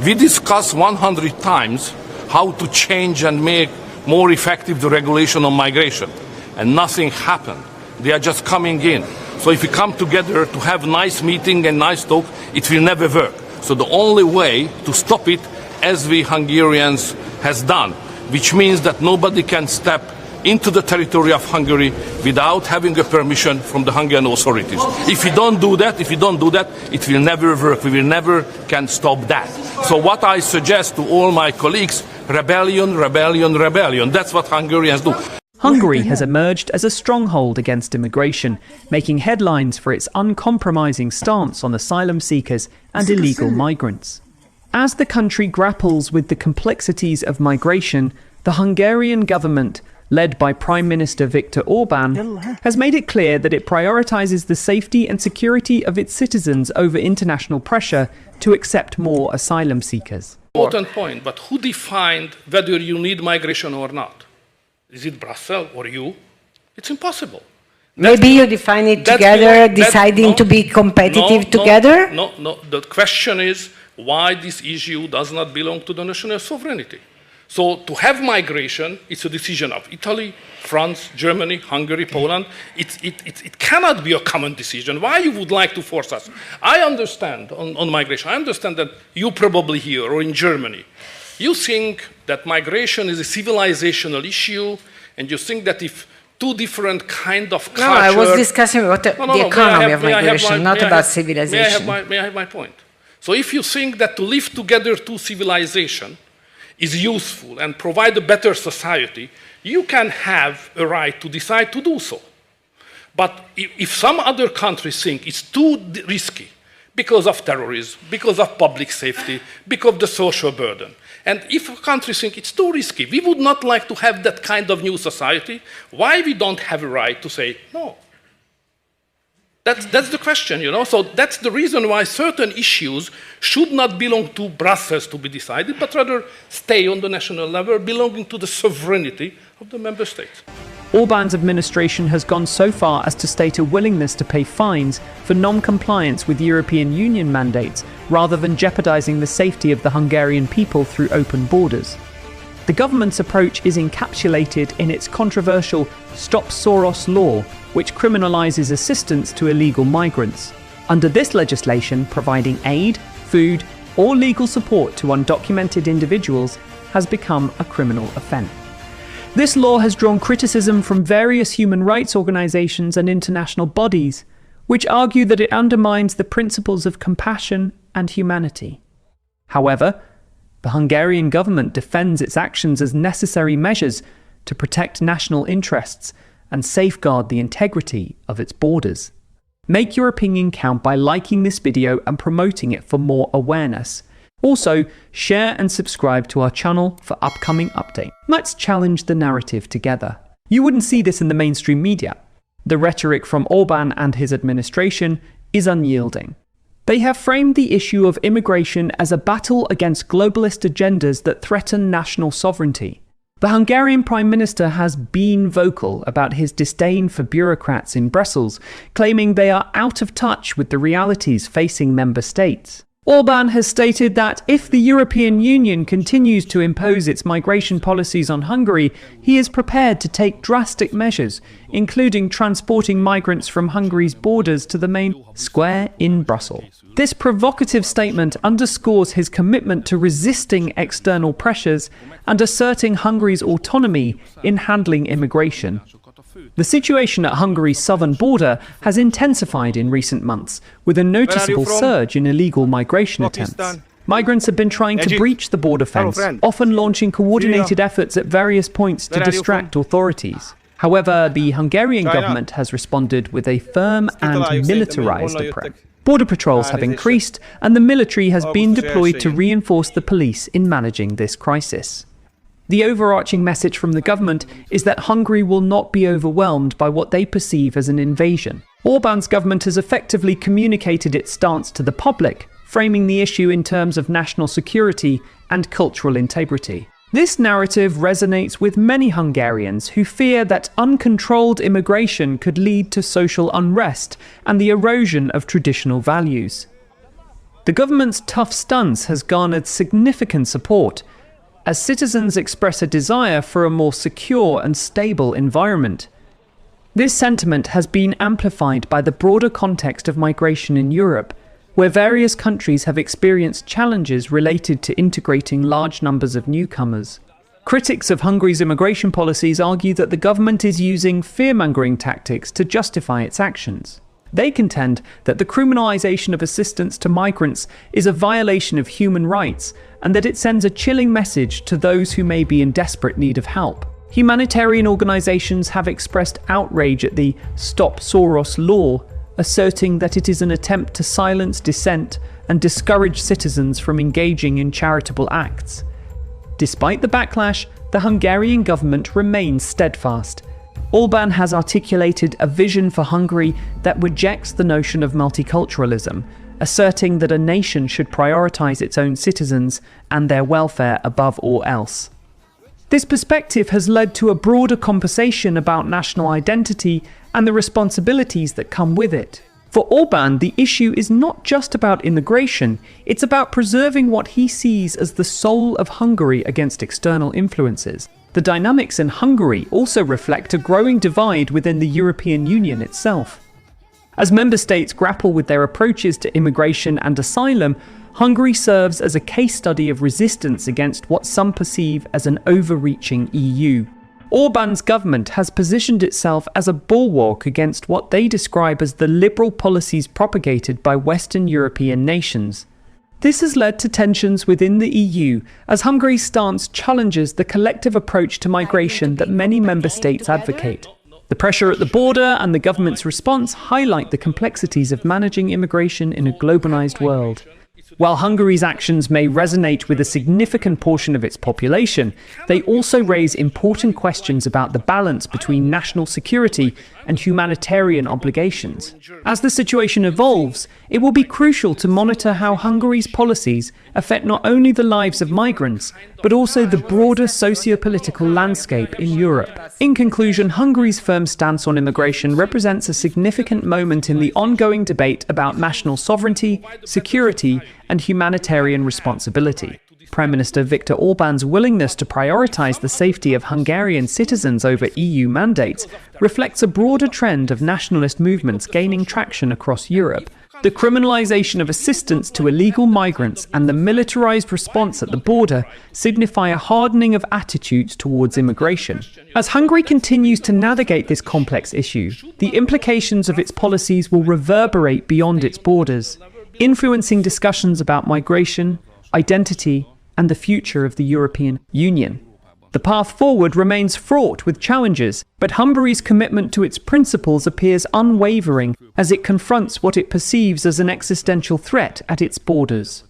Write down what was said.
We discussed 100 times how to change and make more effective the regulation on migration, and nothing happened. They are just coming in. So if we come together to have a nice meeting and nice talk, it will never work. So the only way to stop it, as we Hungarians has done, which means that nobody can step into the territory of Hungary without having a permission from the Hungarian authorities. If we don't do that, it will never work. We will never can stop that. So what I suggest to all my colleagues, rebellion, rebellion, rebellion. That's what Hungarians do. Hungary has emerged as a stronghold against immigration, making headlines for its uncompromising stance on asylum seekers and illegal migrants. As the country grapples with the complexities of migration, the Hungarian government, led by Prime Minister Viktor Orban, has made it clear that it prioritizes the safety and security of its citizens over international pressure to accept more asylum seekers. Important point, but who defined whether you need migration or not? Is it Brussels or you? It's impossible. Maybe you define it together, deciding to be competitive together? No. The question is why this issue does not belong to the national sovereignty. So to have migration, it's a decision of Italy, France, Germany, Hungary, Poland. It cannot be a common decision. Why you would like to force us? I understand on migration. I understand that you probably here or in Germany, you think that migration is a civilizational issue, and you think that if two different kind of culture... No, I was discussing about the economy of migration, not about civilization. May I have my point? So if you think that to live together two civilizations is useful and provide a better society, you can have a right to decide to do so. But if some other countries think it's too risky because of terrorism, because of public safety, because of the social burden, and if countries think it's too risky, we would not like to have that kind of new society, why we don't have a right to say no? That's the question, you know? So that's the reason why certain issues should not belong to Brussels to be decided, but rather stay on the national level, belonging to the sovereignty of the member states. Orban's administration has gone so far as to state a willingness to pay fines for non-compliance with European Union mandates, rather than jeopardizing the safety of the Hungarian people through open borders. The government's approach is encapsulated in its controversial Stop Soros law, which criminalizes assistance to illegal migrants. Under this legislation, providing aid, food, or legal support to undocumented individuals has become a criminal offense. This law has drawn criticism from various human rights organizations and international bodies, which argue that it undermines the principles of compassion and humanity. However, the Hungarian government defends its actions as necessary measures to protect national interests and safeguard the integrity of its borders. Make your opinion count by liking this video and promoting it for more awareness. Also, share and subscribe to our channel for upcoming updates. Let's challenge the narrative together. You wouldn't see this in the mainstream media. The rhetoric from Orban and his administration is unyielding. They have framed the issue of immigration as a battle against globalist agendas that threaten national sovereignty. The Hungarian Prime Minister has been vocal about his disdain for bureaucrats in Brussels, claiming they are out of touch with the realities facing member states. Orban has stated that if the European Union continues to impose its migration policies on Hungary, he is prepared to take drastic measures, including transporting migrants from Hungary's borders to the main square in Brussels. This provocative statement underscores his commitment to resisting external pressures and asserting Hungary's autonomy in handling immigration. The situation at Hungary's southern border has intensified in recent months, with a noticeable surge in illegal migration attempts. Migrants have been trying to breach the border fence, often launching coordinated efforts at various points to distract authorities. However, the Hungarian government has responded with a firm and militarized approach. Border patrols have increased, and the military has been deployed to reinforce the police in managing this crisis. The overarching message from the government is that Hungary will not be overwhelmed by what they perceive as an invasion. Orban's government has effectively communicated its stance to the public, framing the issue in terms of national security and cultural integrity. This narrative resonates with many Hungarians who fear that uncontrolled immigration could lead to social unrest and the erosion of traditional values. The government's tough stance has garnered significant support, as citizens express a desire for a more secure and stable environment. This sentiment has been amplified by the broader context of migration in Europe, where various countries have experienced challenges related to integrating large numbers of newcomers. Critics of Hungary's immigration policies argue that the government is using fear-mongering tactics to justify its actions. They contend that the criminalization of assistance to migrants is a violation of human rights and that it sends a chilling message to those who may be in desperate need of help. Humanitarian organizations have expressed outrage at the Stop Soros law, asserting that it is an attempt to silence dissent and discourage citizens from engaging in charitable acts. Despite the backlash, the Hungarian government remains steadfast. Orban has articulated a vision for Hungary that rejects the notion of multiculturalism, asserting that a nation should prioritize its own citizens and their welfare above all else. This perspective has led to a broader conversation about national identity and the responsibilities that come with it. For Orban, the issue is not just about immigration, it's about preserving what he sees as the soul of Hungary against external influences. The dynamics in Hungary also reflect a growing divide within the European Union itself. As member states grapple with their approaches to immigration and asylum, Hungary serves as a case study of resistance against what some perceive as an overreaching EU. Orban's government has positioned itself as a bulwark against what they describe as the liberal policies propagated by Western European nations. This has led to tensions within the EU, as Hungary's stance challenges the collective approach to migration that many member states advocate. The pressure at the border and the government's response highlight the complexities of managing immigration in a globalized world. While Hungary's actions may resonate with a significant portion of its population, they also raise important questions about the balance between national security and humanitarian obligations. As the situation evolves, it will be crucial to monitor how Hungary's policies affect not only the lives of migrants, but also the broader socio-political landscape in Europe. In conclusion, Hungary's firm stance on immigration represents a significant moment in the ongoing debate about national sovereignty, security, and humanitarian responsibility. Prime Minister Viktor Orban's willingness to prioritize the safety of Hungarian citizens over EU mandates reflects a broader trend of nationalist movements gaining traction across Europe. The criminalization of assistance to illegal migrants and the militarized response at the border signify a hardening of attitudes towards immigration. As Hungary continues to navigate this complex issue, the implications of its policies will reverberate beyond its borders, influencing discussions about migration, identity, and the future of the European Union. The path forward remains fraught with challenges, but Hungary's commitment to its principles appears unwavering as it confronts what it perceives as an existential threat at its borders.